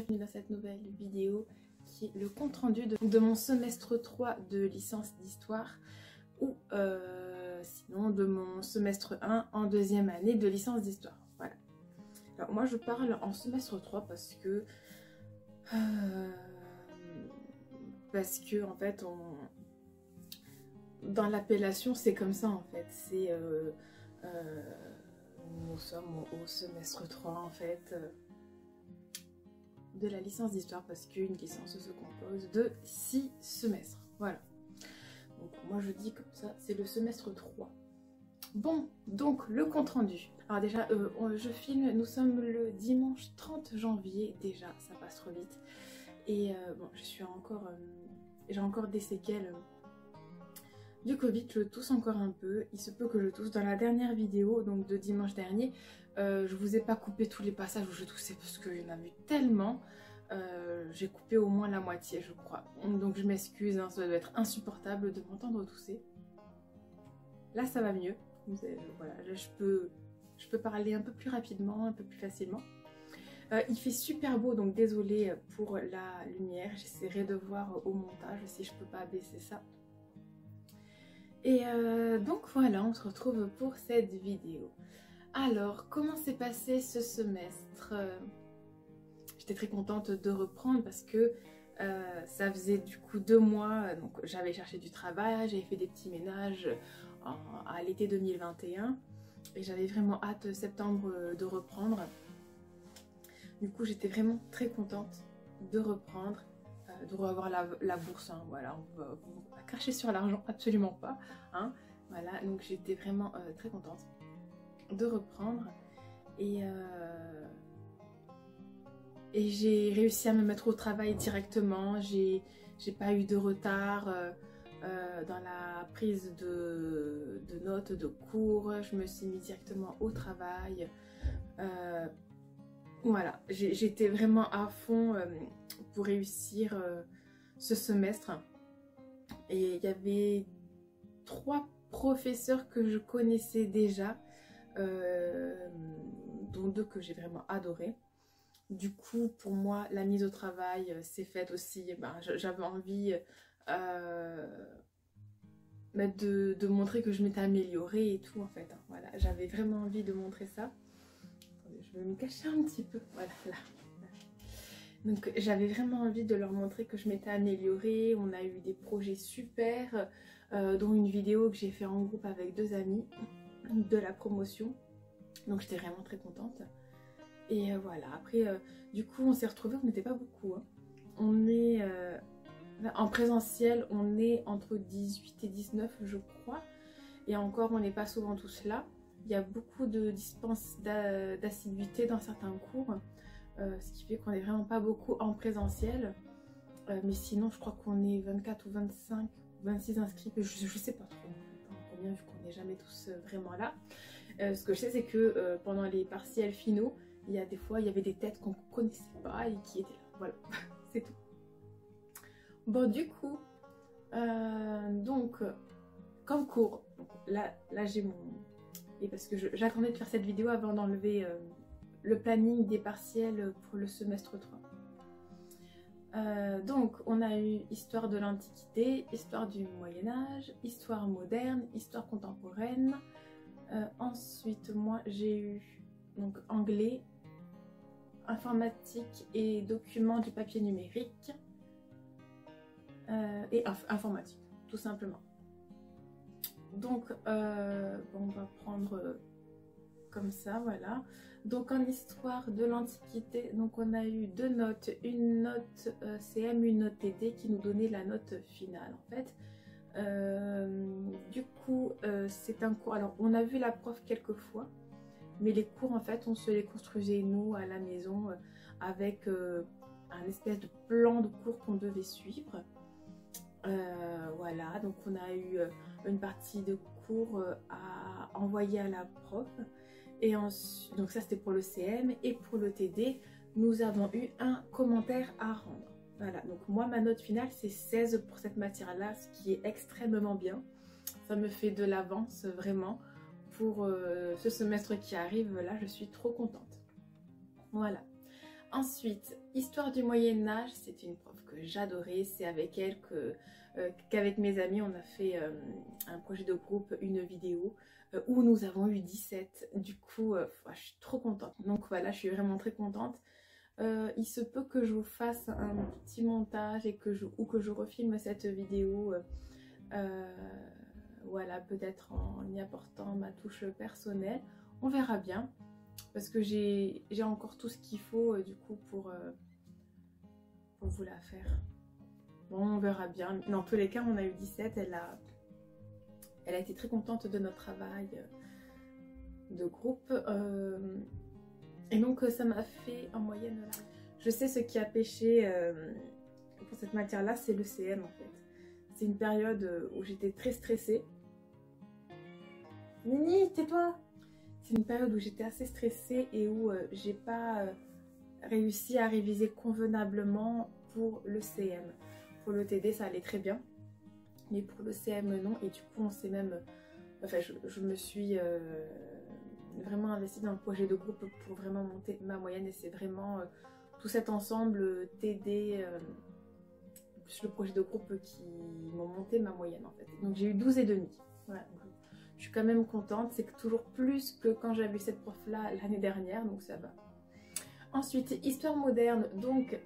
bienvenue dans cette nouvelle vidéo qui est le compte rendu de mon semestre 3 de licence d'histoire ou sinon de mon semestre 1 en deuxième année de licence d'histoire. Voilà. Alors moi je parle en semestre 3 parce que en fait dans l'appellation c'est comme ça en fait, c'est nous sommes au semestre 3 en fait de la licence d'histoire parce qu'une licence se compose de 6 semestres. Voilà. Donc moi je dis comme ça, c'est le semestre 3. Bon, donc le compte rendu. Alors déjà, je filme, nous sommes le dimanche 30 janvier, déjà, ça passe trop vite. Et bon, j'ai encore des séquelles du Covid, je tousse encore un peu, il se peut que je tousse. Dans la dernière vidéo, donc de dimanche dernier, je vous ai pas coupé tous les passages où je toussais parce qu'il y en a eu tellement. J'ai coupé au moins la moitié, je crois. Donc je m'excuse, hein, ça doit être insupportable de m'entendre tousser. Là, ça va mieux. Voilà, là, je peux parler un peu plus rapidement, un peu plus facilement. Il fait super beau, donc désolée pour la lumière. J'essaierai de voir au montage si je peux pas baisser ça. Et donc voilà, on se retrouve pour cette vidéo. Alors, comment s'est passé ce semestre? J'étais très contente de reprendre parce que ça faisait du coup 2 mois, donc j'avais cherché du travail, j'avais fait des petits ménages à l'été 2021 et j'avais vraiment hâte septembre de reprendre. Du coup, j'étais vraiment très contente de reprendre, de revoir la bourse, hein, voilà, on va cracher sur l'argent, absolument pas, hein, voilà, donc j'étais vraiment très contente de reprendre et j'ai réussi à me mettre au travail directement, j'ai pas eu de retard dans la prise de notes, de cours, je me suis mis directement au travail. Voilà, j'étais vraiment à fond pour réussir ce semestre. Et il y avait 3 professeurs que je connaissais déjà, dont 2 que j'ai vraiment adoré. Du coup, pour moi, la mise au travail s'est faite aussi. J'avais envie de montrer que je m'étais améliorée et tout en fait. Hein, voilà, j'avais vraiment envie de montrer ça. Je vais me cacher un petit peu, voilà, là. Donc j'avais vraiment envie de leur montrer que je m'étais améliorée. On a eu des projets super, dont une vidéo que j'ai fait en groupe avec 2 amis de la promotion. Donc j'étais vraiment très contente. Et voilà, après du coup on s'est retrouvés, on n'était pas beaucoup. Hein. On est en présentiel, on est entre 18 et 19 je crois. Et encore on n'est pas souvent tous là. Il y a beaucoup de dispenses d'assiduité dans certains cours, ce qui fait qu'on n'est vraiment pas beaucoup en présentiel. Mais sinon, je crois qu'on est 24 ou 25, 26 inscrits, je ne sais pas trop combien, vu qu'on n'est jamais tous vraiment là. Ce que je sais, c'est que pendant les partiels finaux, il y a des fois, il y avait des têtes qu'on ne connaissait pas et qui étaient là. Voilà, c'est tout. Bon, du coup, donc, comme cours, là j'ai mon... Et parce que j'attendais de faire cette vidéo avant d'enlever le planning des partiels pour le semestre 3. Donc on a eu histoire de l'Antiquité, histoire du Moyen-Âge, histoire moderne, histoire contemporaine. Ensuite moi j'ai eu donc anglais, informatique et documents du papier numérique et informatique tout simplement. Donc, on va prendre comme ça, voilà. Donc, en histoire de l'Antiquité, donc on a eu 2 notes, une note CM, une note TD qui nous donnait la note finale, en fait. Du coup, c'est un cours. Alors, on a vu la prof quelques fois, mais les cours, en fait, on se les construisait nous à la maison avec un espèce de plan de cours qu'on devait suivre. Voilà, donc on a eu une partie de cours à envoyer à la prof et ensuite, donc ça c'était pour le CM, et pour le TD nous avons eu un commentaire à rendre. Voilà, donc moi ma note finale c'est 16 pour cette matière là, ce qui est extrêmement bien. Ça me fait de l'avance vraiment pour ce semestre qui arrive. Là je suis trop contente. Voilà. Ensuite, Histoire du Moyen-Âge, c'est une prof que j'adorais. C'est avec elle qu'avec mes amis, on a fait un projet de groupe, une vidéo où nous avons eu 17. Du coup, je suis trop contente. Donc voilà, je suis vraiment très contente. Il se peut que je vous fasse un petit montage et ou que je refilme cette vidéo. Voilà, peut-être en y apportant ma touche personnelle. On verra bien. Parce que j'ai encore tout ce qu'il faut du coup pour vous la faire. Bon, on verra bien. Dans tous les cas, on a eu 17. Elle a été très contente de notre travail de groupe. Et donc, ça m'a fait en moyenne... Je sais ce qui a pêché pour cette matière-là, c'est le CM en fait. C'est une période où j'étais très stressée. Nini, tais-toi! C'est une période où j'étais assez stressée et où j'ai pas réussi à réviser convenablement pour le CM. Pour le TD, ça allait très bien, mais pour le CM, non. Et du coup, on s'est même... Enfin, je me suis vraiment investie dans le projet de groupe pour vraiment monter ma moyenne. Et c'est vraiment tout cet ensemble TD, plus le projet de groupe qui m'ont monté ma moyenne, en fait. Donc, j'ai eu 12,5. Voilà. Je suis quand même contente, c'est toujours plus que quand j'avais eu cette prof-là l'année dernière, donc ça va. Ensuite, histoire moderne, donc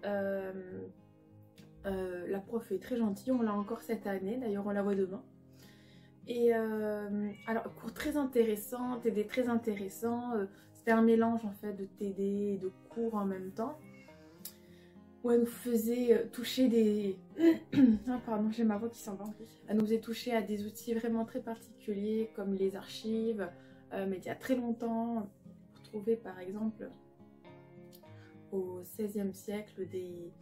la prof est très gentille, on l'a encore cette année, d'ailleurs on la voit demain. Et alors, cours très intéressant, TD très intéressant, c'était un mélange en fait de TD et de cours en même temps. Où elle nous faisait toucher des... ah pardon, j'ai ma voix qui s'en va en plus. Elle nous faisait toucher à des outils vraiment très particuliers comme les archives, mais il y a très longtemps, pour trouver par exemple au XVIe siècle des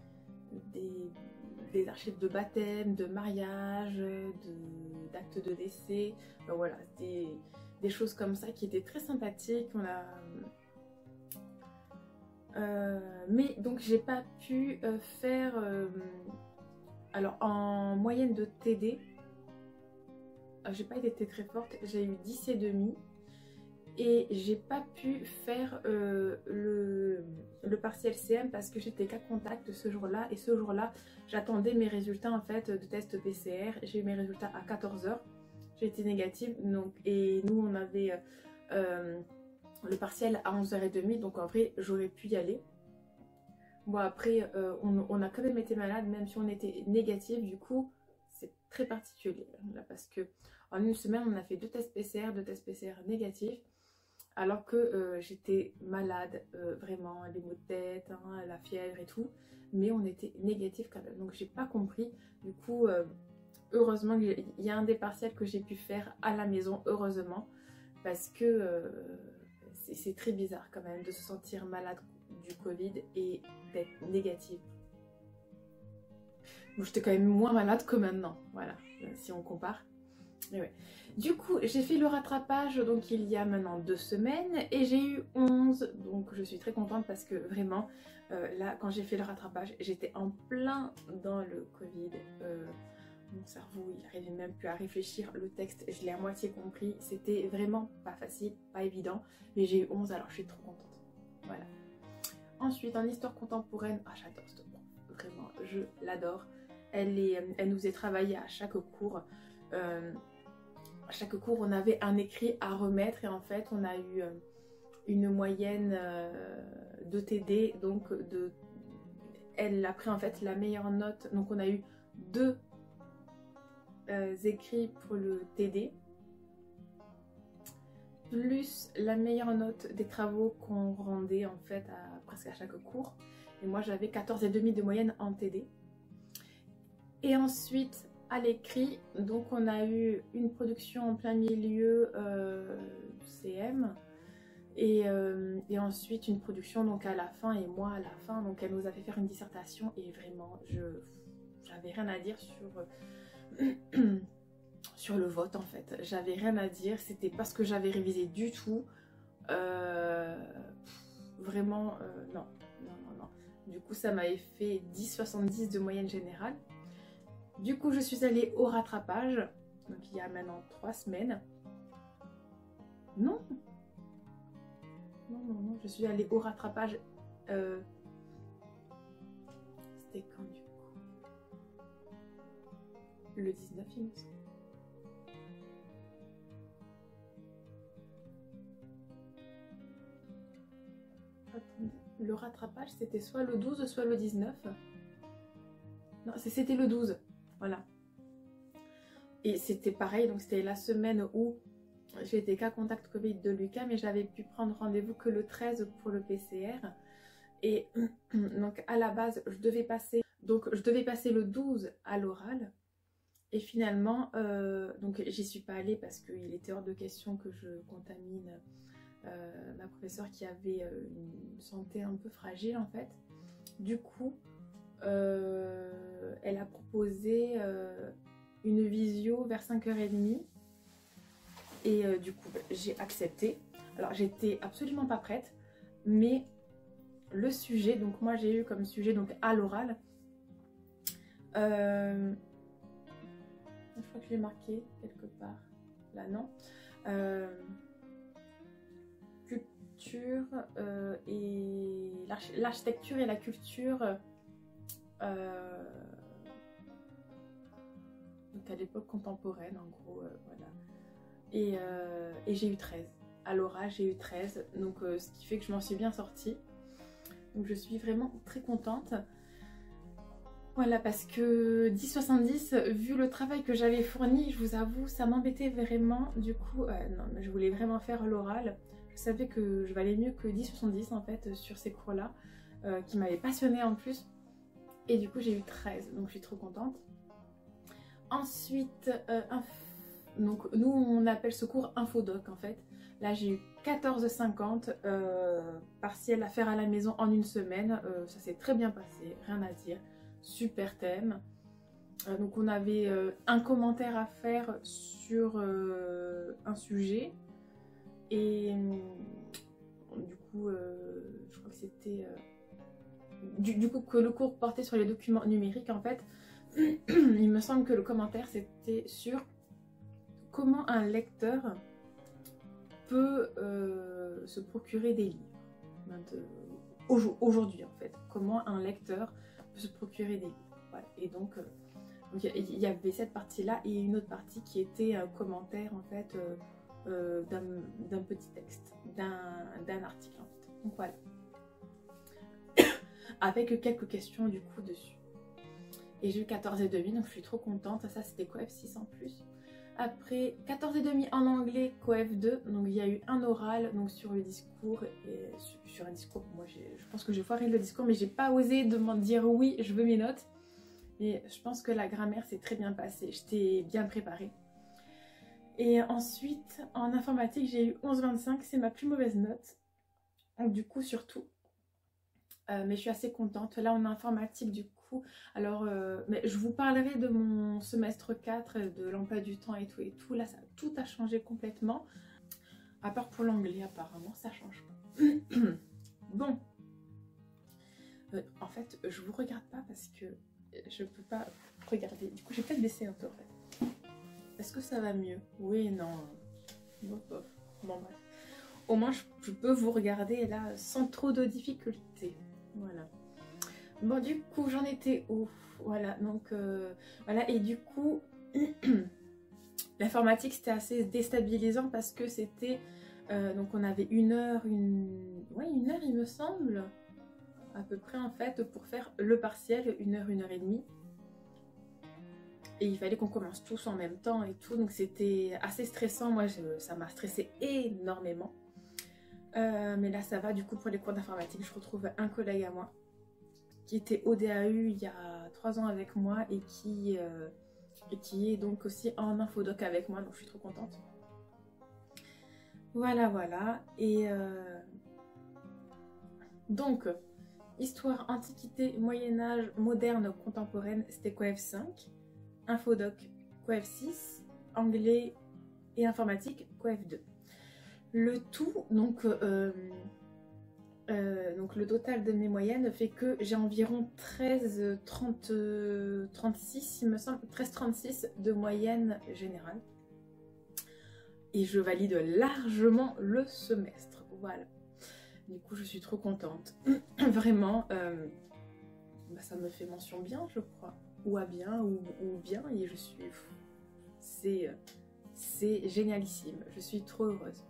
archives de baptême, de mariage, d'actes de décès, enfin, voilà, des choses comme ça qui étaient très sympathiques. On a... mais donc j'ai pas pu faire alors en moyenne de TD j'ai pas été très forte, j'ai eu 10,5 et j'ai pas pu faire le partiel CM parce que j'étais cas contact ce jour-là et ce jour-là j'attendais mes résultats en fait de test PCR. J'ai eu mes résultats à 14 h, j'ai été négative donc, et nous on avait le partiel à 11h30, donc en vrai j'aurais pu y aller. Bon après on a quand même été malade même si on était négatif, du coup c'est très particulier là, parce que en une semaine on a fait 2 tests PCR négatifs alors que j'étais malade, vraiment les maux de tête, hein, la fièvre et tout, mais on était négatif quand même, donc j'ai pas compris. Du coup heureusement il y a un des partiels que j'ai pu faire à la maison, heureusement, parce que c'est très bizarre quand même de se sentir malade du Covid et d'être négative. Bon, j'étais quand même moins malade que maintenant, voilà, si on compare. Mais ouais. Du coup, j'ai fait le rattrapage donc il y a maintenant 2 semaines et j'ai eu 11, donc je suis très contente parce que vraiment, là, quand j'ai fait le rattrapage, j'étais en plein dans le Covid. Mon cerveau, il n'arrivait même plus à réfléchir. Le texte, je l'ai à moitié compris. C'était vraiment pas facile, pas évident. Mais j'ai eu 11, alors je suis trop contente. Voilà. Ensuite, en histoire contemporaine, ah, j'adore cette prof. Vraiment, je l'adore. Elle nous est travaillée à chaque cours. À chaque cours, on avait un écrit à remettre. Et en fait, on a eu une moyenne de TD. Donc, elle a pris en fait la meilleure note. Donc, on a eu 2 écrits pour le TD, plus la meilleure note des travaux qu'on rendait en fait presque à chaque cours. Et moi j'avais 14,5 de moyenne en TD. Et ensuite à l'écrit, donc on a eu une production en plein milieu du CM et ensuite une production donc à la fin et moi à la fin. Donc elle nous a fait faire une dissertation et vraiment j'avais rien à dire sur le vote en fait, j'avais rien à dire, c'était pas ce que j'avais révisé du tout, vraiment non. Du coup ça m'avait fait 10,70 de moyenne générale. Du coup je suis allée au rattrapage, donc il y a maintenant 3 semaines. Non, je suis allée au rattrapage c'était quand du coup? Le 19, il me semble. Attendez. Le rattrapage, c'était soit le 12, soit le 19. Non, c'était le 12. Voilà. Et c'était pareil, donc c'était la semaine où j'étais cas contact Covid de Lucas, mais j'avais pu prendre rendez-vous que le 13 pour le PCR. Et donc à la base, je devais passer le 12 à l'oral. Et finalement, donc j'y suis pas allée parce qu'il était hors de question que je contamine ma professeure qui avait une santé un peu fragile en fait. Du coup, elle a proposé une visio vers 5h30 et du coup j'ai accepté. Alors j'étais absolument pas prête, mais le sujet, donc moi j'ai eu comme sujet donc à l'oral, je crois que je l'ai marqué quelque part, là non, culture et l'architecture et la culture, donc à l'époque contemporaine en gros, voilà. Et j'ai eu 13. À l'oral, j'ai eu 13. Donc ce qui fait que je m'en suis bien sortie. Donc je suis vraiment très contente. Voilà, parce que 10,70, vu le travail que j'avais fourni, je vous avoue, ça m'embêtait vraiment. Du coup, non, mais je voulais vraiment faire l'oral. Je savais que je valais mieux que 10,70 en fait sur ces cours-là, qui m'avaient passionnée en plus. Et du coup, j'ai eu 13, donc je suis trop contente. Ensuite, donc nous on appelle ce cours infodoc en fait. Là j'ai eu 14,50 partiel à faire à la maison en une semaine. Ça s'est très bien passé, rien à dire. Super thème. Donc on avait un commentaire à faire sur un sujet. Et du coup je crois que c'était du coup que le cours portait sur les documents numériques en fait. Il me semble que le commentaire c'était sur comment un lecteur peut se procurer des livres aujourd'hui en fait. Comment un lecteur peut se procurer des livres. Voilà. Et donc il y avait cette partie là et une autre partie qui était un commentaire en fait d'un petit texte, d'un article en fait. Donc voilà. Avec quelques questions du coup dessus. Et j'ai eu 14,5 donc je suis trop contente. Ça c'était Coef 6 en plus. Après 14,5 en anglais, Coef 2, donc il y a eu un oral donc sur le discours et sur un discours. Moi je pense que j'ai foiré le discours, mais j'ai pas osé dire oui, je veux mes notes. Et je pense que la grammaire s'est très bien passée, j'étais bien préparée. Et ensuite en informatique j'ai eu 11,25, c'est ma plus mauvaise note. Donc du coup surtout. Mais je suis assez contente. Là on est en informatique du coup. Alors mais je vous parlerai de mon semestre 4, de l'emploi du temps et tout. Là ça, tout a changé complètement. À part pour l'anglais apparemment ça change pas. Bon. En fait je vous regarde pas parce que je peux pas regarder. Du coup j'ai peut-être baissé un peu en fait. Est-ce que ça va mieux? Oui, non. Bof, bof. Bon bref. Au moins je peux vous regarder là sans trop de difficultés. Voilà. Bon du coup j'en étais où? Voilà donc voilà, et du coup l'informatique c'était assez déstabilisant parce que c'était donc on avait une heure il me semble à peu près en fait pour faire le partiel, une heure et demie. Et il fallait qu'on commence tous en même temps et tout, donc c'était assez stressant. Moi ça m'a stressé énormément. Mais là ça va, du coup pour les cours d'informatique je retrouve un collègue à moi qui était au DAU il y a 3 ans avec moi et qui est donc aussi en infodoc avec moi, donc je suis trop contente. Voilà voilà. Et donc histoire, antiquité, moyen-âge, moderne, contemporaine, c'était Coef 5, infodoc Coef 6, anglais et informatique Coef 2. Le tout, donc le total de mes moyennes fait que j'ai environ 36, il me semble, 13,36 de moyenne générale. Et je valide largement le semestre, voilà. Du coup, je suis trop contente. Vraiment, bah, ça me fait mention bien, je crois. Ou à bien, ou bien, et je suis... C'est génialissime, je suis trop heureuse.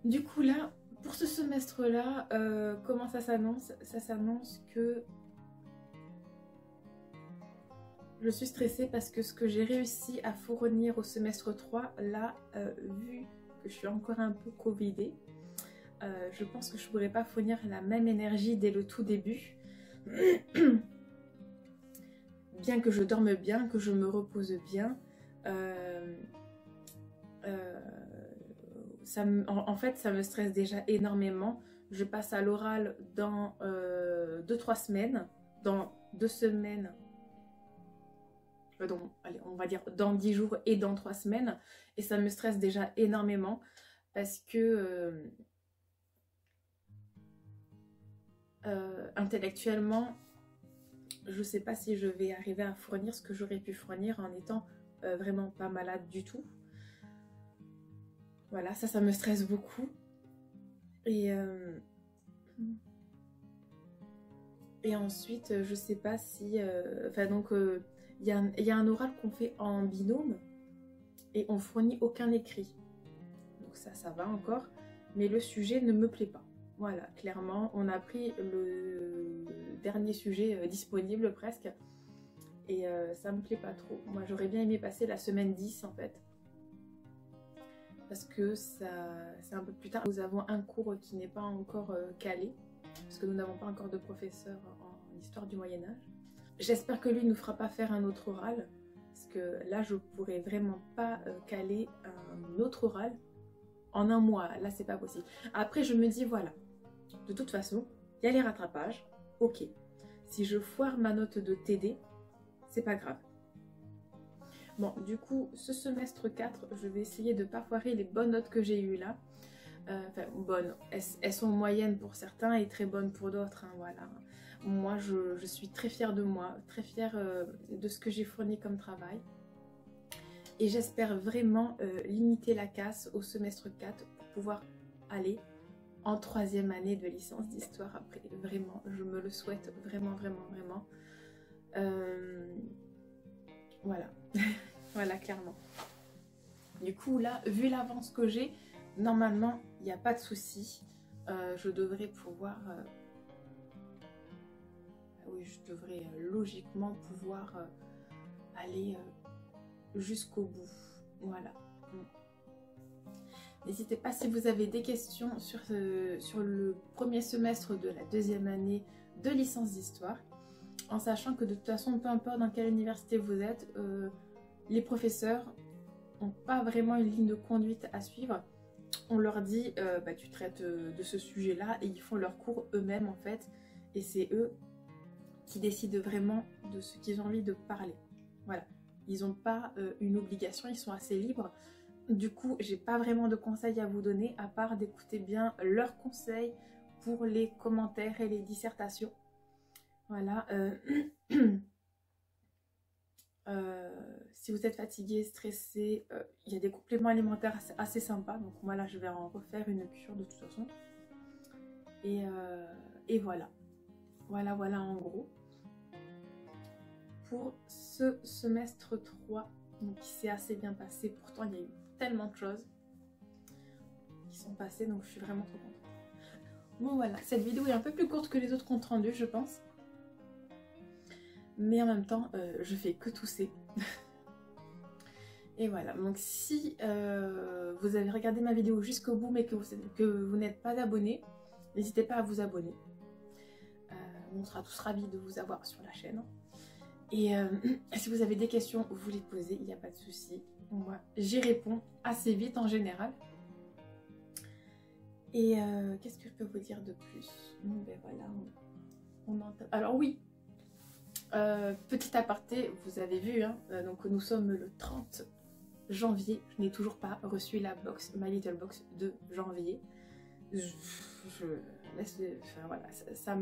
Du coup là, pour ce semestre-là, comment ça s'annonce? Ça s'annonce que je suis stressée parce que ce que j'ai réussi à fournir au semestre 3, là, vu que je suis encore un peu covidée, je pense que je ne pourrais pas fournir la même énergie dès le tout début. Bien que je dorme bien, que je me repose bien, en fait ça me stresse déjà énormément. Je passe à l'oral dans 2-3 semaines, dans 2 semaines, allez, on va dire dans 10 jours et dans 3 semaines, et ça me stresse déjà énormément parce que intellectuellement, je sais pas si je vais arriver à fournir ce que j'aurais pu fournir en étant vraiment pas malade du tout. Voilà, ça me stresse beaucoup. Et ensuite, je sais pas si... Enfin donc, il y a un oral qu'on fait en binôme et on fournit aucun écrit. Donc ça va encore, mais le sujet ne me plaît pas. Voilà, clairement, on a pris le dernier sujet disponible presque. Et ça me plaît pas trop. Moi, j'aurais bien aimé passer la semaine 10 en fait. Parce que c'est un peu plus tard. Nous avons un cours qui n'est pas encore calé. Parce que nous n'avons pas encore de professeur en histoire du Moyen-Âge. J'espère que lui ne nous fera pas faire un autre oral. Parce que là, je pourrais vraiment pas caler un autre oral en un mois. Là, c'est pas possible. Après, je me dis, voilà. De toute façon, il y a les rattrapages. Ok. Si je foire ma note de TD, c'est pas grave. Bon, du coup, ce semestre 4, je vais essayer de ne pas foirer les bonnes notes que j'ai eues là. Enfin, bonnes. Elles sont moyennes pour certains et très bonnes pour d'autres. Hein, voilà. Moi, je suis très fière de moi, très fière de ce que j'ai fourni comme travail. Et j'espère vraiment limiter la casse au semestre 4 pour pouvoir aller en 3e année de licence d'histoire après. Vraiment, je me le souhaite vraiment, vraiment, vraiment. Voilà. Voilà, clairement. Du coup, là, vu l'avance que j'ai, normalement, il n'y a pas de souci. Je devrais pouvoir... oui, je devrais logiquement pouvoir aller jusqu'au bout. Voilà. N'hésitez pas si vous avez des questions sur le premier semestre de la 2e année de licence d'histoire. En sachant que de toute façon, peu importe dans quelle université vous êtes, les professeurs n'ont pas vraiment une ligne de conduite à suivre. On leur dit, bah, tu traites de ce sujet-là, et ils font leurs cours eux-mêmes en fait. Et c'est eux qui décident vraiment de ce qu'ils ont envie de parler. Voilà. Ils n'ont pas une obligation, ils sont assez libres. Du coup, j'ai pas vraiment de conseils à vous donner, à part d'écouter bien leurs conseils pour les commentaires et les dissertations. Voilà. Si vous êtes fatigué, stressé, il y a des compléments alimentaires assez sympas. Donc moi là, je vais en refaire une cure de toute façon. Et voilà. Voilà en gros. Pour ce semestre 3, donc qui s'est assez bien passé. Pourtant, il y a eu tellement de choses qui sont passées, donc je suis vraiment trop contente. Bon voilà, cette vidéo est un peu plus courte que les autres comptes rendus, je pense. Mais en même temps, je fais que tousser. Et voilà, donc si vous avez regardé ma vidéo jusqu'au bout mais que vous n'êtes pas abonné, n'hésitez pas à vous abonner. On sera tous ravis de vous avoir sur la chaîne. Et si vous avez des questions, vous les posez, il n'y a pas de souci. Moi, j'y réponds assez vite en général. Et qu'est-ce que je peux vous dire de plus? Ben voilà, on entend... Alors oui, petit aparté, vous avez vu, hein, donc nous sommes le 30 janvier. Je n'ai toujours pas reçu la box, ma little box de janvier. Je laisse, enfin voilà, ça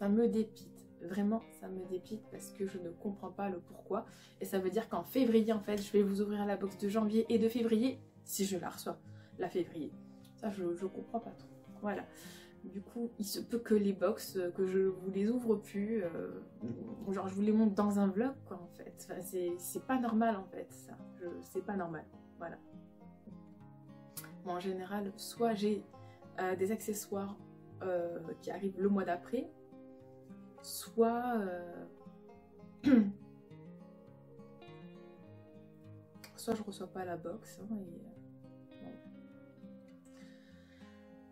me dépite. Vraiment, ça me dépite parce que je ne comprends pas le pourquoi. Et ça veut dire qu'en février, en fait, je vais vous ouvrir la box de janvier et de février, si je la reçois, la février. Ça, je comprends pas trop. Voilà. Du coup, il se peut que les box, que je vous les ouvre plus, genre je vous les montre dans un vlog quoi en fait. Enfin, c'est pas normal en fait ça, c'est pas normal, voilà. Bon, en général, soit j'ai des accessoires qui arrivent le mois d'après, soit soit je reçois pas la box hein, bon.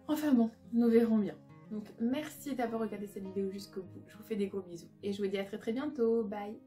Enfin bon, nous verrons bien. Donc merci d'avoir regardé cette vidéo jusqu'au bout, je vous fais des gros bisous et je vous dis à très bientôt, bye.